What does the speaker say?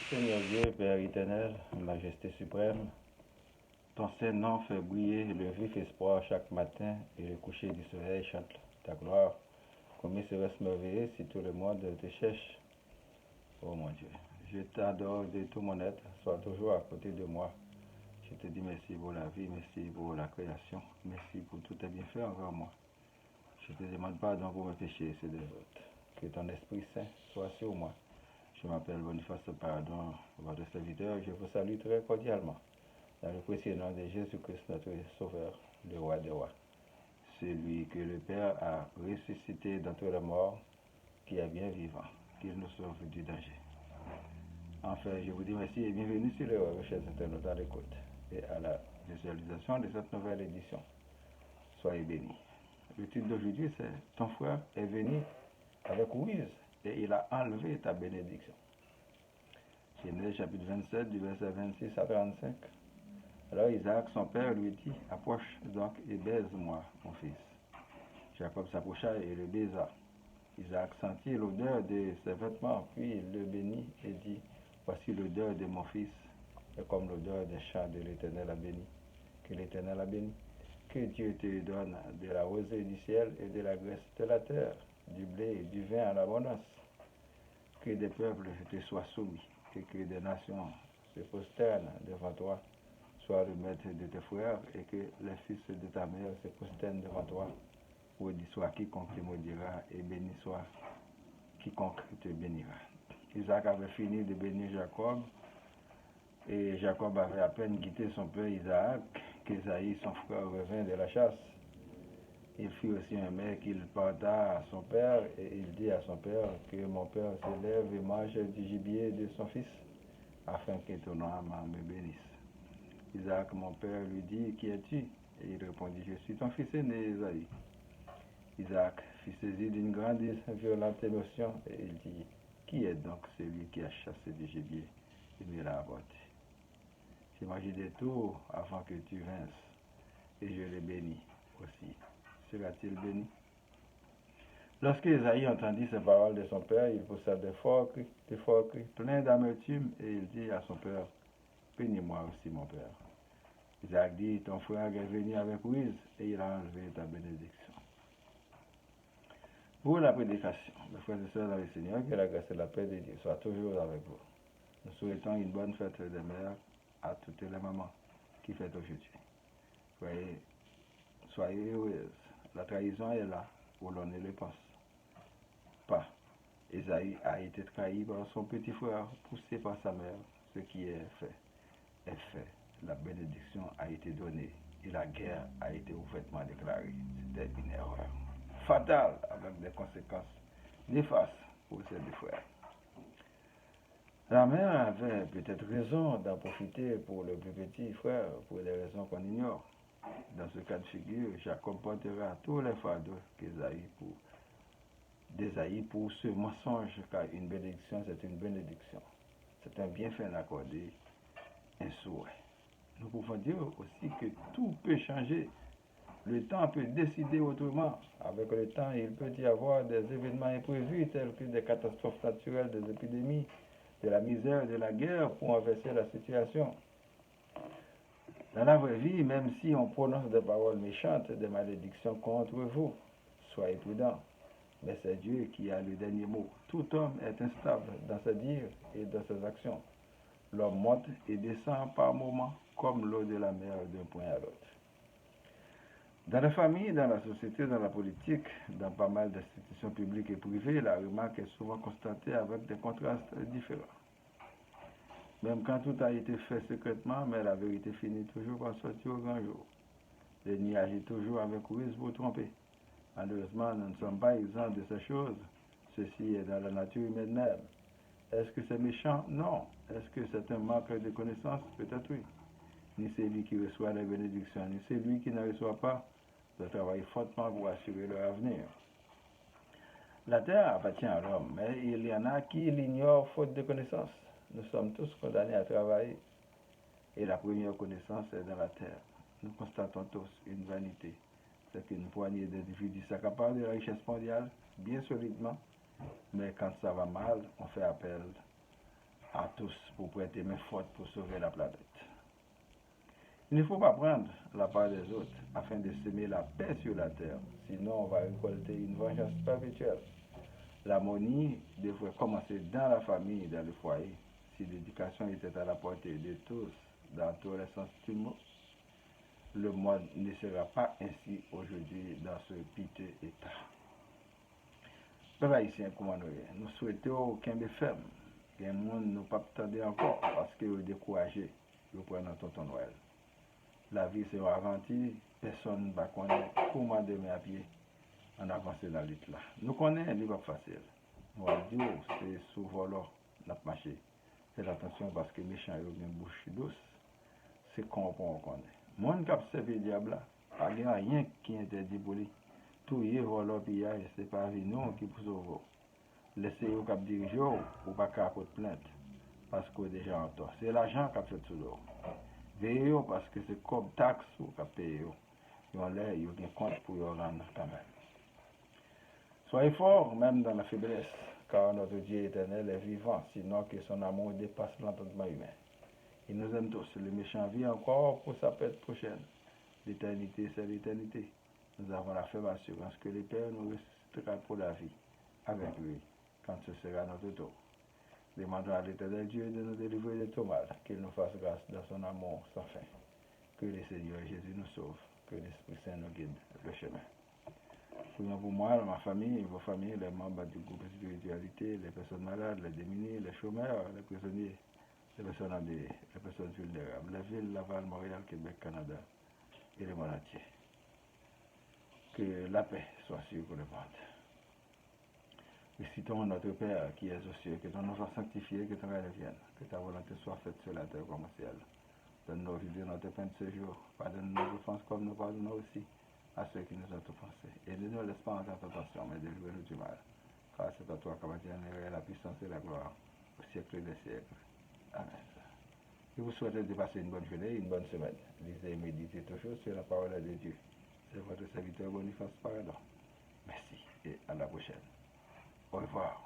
Seigneur Dieu, Père éternel, Majesté suprême, ton Saint-Nom fait briller le vif espoir chaque matin et le coucher du soleil chante ta gloire. Combien serait-ce merveilleux si tout le monde te cherche, oh mon Dieu. Je t'adore de tout mon être, sois toujours à côté de moi. Je te dis merci pour la vie, merci pour la création, merci pour tout tes bienfaits envers moi. Je te demande pardon pour mes péchés, c'est de l'autre. Que ton Esprit Saint soit sur moi. Je m'appelle Boniface Pardon, votre serviteur. Je vous salue très cordialement. Dans le précieux nom de Jésus-Christ, notre Sauveur, le roi des rois. Celui que le Père a ressuscité d'entre les morts, qui est bien vivant, qu'il nous sauve du danger. Enfin, je vous dis merci et bienvenue sur le web, chers internautes à l'écoute et à la visualisation de cette nouvelle édition. Soyez bénis. Le titre d'aujourd'hui, c'est Ton frère est venu avec ruse et il a enlevé ta bénédiction. Genèse chapitre 27, du verset 26 à 35. Alors Isaac, son père, lui dit, approche donc et baise-moi, mon fils. Jacob s'approcha et le baisa. Isaac sentit l'odeur de ses vêtements, puis il le bénit et dit, voici l'odeur de mon fils, et comme l'odeur des champs de l'Éternel a béni. Que l'Éternel a béni. Que Dieu te donne de la rosée du ciel et de la graisse de la terre, du blé et du vin en abondance. Que des peuples te soient soumis, que des nations se prosternent devant toi. Sois le maître de tes frères et que les fils de ta mère se prosternent devant toi. Maudit soit quiconque te maudira et béni soit quiconque te bénira. Isaac avait fini de bénir Jacob et Jacob avait à peine quitté son père Isaac qu'Ésaïe, son frère, revint de la chasse. Il fit aussi un mec qu'il porta à son père et il dit à son père que mon père se lève et mange du gibier de son fils afin que ton âme me bénisse. Isaac, mon père, lui dit, qui es-tu? Et il répondit, je suis ton fils aîné, Ésaïe. Isaac fut saisi d'une grande et violente émotion et il dit, qui est donc celui qui a chassé du gibier et me l'a apporté? J'ai mangé des tours avant que tu vinsses et je l'ai béni aussi. Sera-t-il béni? Lorsque Ésaïe entendit ces paroles de son père, il poussa de forts cris, pleins d'amertume, et il dit à son père, bénis-moi aussi, mon père. Isaac dit, ton frère est venu avec ruse, et il a enlevé ta bénédiction. Pour la prédication, mes frères et sœurs dans le Seigneur, que la grâce et la paix de Dieu soient toujours avec vous. Nous souhaitons une bonne fête des mères à toutes les mamans qui fêtent aujourd'hui. Soyez heureuses. La trahison est là où l'on ne le pense pas. Ésaïe a été trahi par son petit frère, poussé par sa mère. Ce qui est fait. La bénédiction a été donnée et la guerre a été ouvertement déclarée. C'était une erreur fatale avec des conséquences néfastes pour ses deux frères. La mère avait peut-être raison d'en profiter pour le plus petit frère pour des raisons qu'on ignore. Dans ce cas de figure, Jacob portera tous les fardeaux d'Ésaïe pour ce mensonge, car une bénédiction, c'est une bénédiction. C'est un bienfait accordé, un souhait. Nous pouvons dire aussi que tout peut changer. Le temps peut décider autrement. Avec le temps, il peut y avoir des événements imprévus tels que des catastrophes naturelles, des épidémies, de la misère, de la guerre pour inverser la situation. Dans la vraie vie, même si on prononce des paroles méchantes, des malédictions contre vous, soyez prudents. Mais c'est Dieu qui a le dernier mot. Tout homme est instable dans ses dires et dans ses actions. L'homme monte et descend par moments comme l'eau de la mer d'un point à l'autre. Dans la famille, dans la société, dans la politique, dans pas mal d'institutions publiques et privées, la remarque est souvent constatée avec des contrastes différents. Même quand tout a été fait secrètement, mais la vérité finit toujours par sortir au grand jour. L'ennemi agit toujours avec ruse pour tromper. Malheureusement, nous ne sommes pas exempts de ces choses. Ceci est dans la nature humaine même. Est-ce que c'est méchant? Non. Est-ce que c'est un manque de connaissance? Peut-être oui. Ni celui qui reçoit les bénédictions, ni celui qui ne reçoit pas, doit travailler fortement pour assurer leur avenir. La terre appartient à l'homme, mais il y en a qui l'ignorent faute de connaissance. Nous sommes tous condamnés à travailler. Et la première connaissance est dans la terre. Nous constatons tous une vanité. C'est qu'une poignée d'individus s'accaparent de la richesse mondiale, bien solidement, mais quand ça va mal, on fait appel à tous pour prêter main forte pour sauver la planète. Il ne faut pas prendre la part des autres afin de semer la paix sur la terre, sinon on va récolter une vengeance perpétuelle. L'harmonie devrait commencer dans la famille et dans le foyer. Si l'éducation était à la portée de tous, dans tous les sens du mot, le monde ne sera pas ainsi aujourd'hui dans ce piteux état. Peuple haïtien, comment nous souhaitons qu'un des ferme, qu'un monde ne pas attendre encore parce que vous découragé, vous prenez tonton Noël. La vie sera aventure, personne ne va connaître comment demain à pied en avancer dans la lutte là. Nous connaissons, il n'est pas facile. Moi, Dieu, c'est sous volant, n'a pas marché. Faites attention parce que les méchants ont une bouche douce. C'est qu'on connaît. Mon cap servi diable, pas rien qui interdit pour lui. Tout y est volant pillage, c'est pas nous qui pour sauver. Laissez-vous cap diriger ou pas qu'à porter plainte parce que déjà en tort. C'est l'argent qui a fait tout l'eau. Veillez parce que c'est comme taxe ou qui a payé. Ils ont l'air, ils ont un compte pour y rendre quand même. Soyez forts même dans la faiblesse, car notre Dieu éternel est vivant, sinon que son amour dépasse l'entendement humain. Il nous aime tous. Le méchant vit encore pour sa pète prochaine. L'éternité, c'est l'éternité. Nous avons la ferme assurance que le Père nous ressuscitera pour la vie avec lui, quand ce sera notre tour. Demandons à l'éternel Dieu de nous délivrer de tout mal, qu'il nous fasse grâce dans son amour sans fin. Que le Seigneur Jésus nous sauve, que l'Esprit Saint nous guide le chemin. Prions pour moi, ma famille, vos familles, les membres du groupe de spiritualité, les personnes malades, les démunis, les chômeurs, les prisonniers, les personnes endeuillées, les personnes vulnérables, les villes, Laval, Montréal, Québec, Canada et le monde entier. Que la paix soit sur le monde. Récitons notre Père qui es aux cieux, que ton nom soit sanctifié, que ton règne vienne, que ta volonté soit faite sur la terre comme au ciel. Donne-nous aujourd'hui notre pain de ce jour. Pardonne nos offenses comme nous pardonnons aussi à ceux qui nous ont offensés. Et ne nous laisse pas entrer en tentation, mais délivre-nous du mal. Car c'est à toi qu'appartient la puissance et la gloire au siècle des siècles. Amen. Je vous souhaite de passer une bonne journée, une bonne semaine. Lisez et méditez toujours sur la parole de Dieu. C'est votre serviteur Boniface Paradon. Merci et à la prochaine. Au revoir.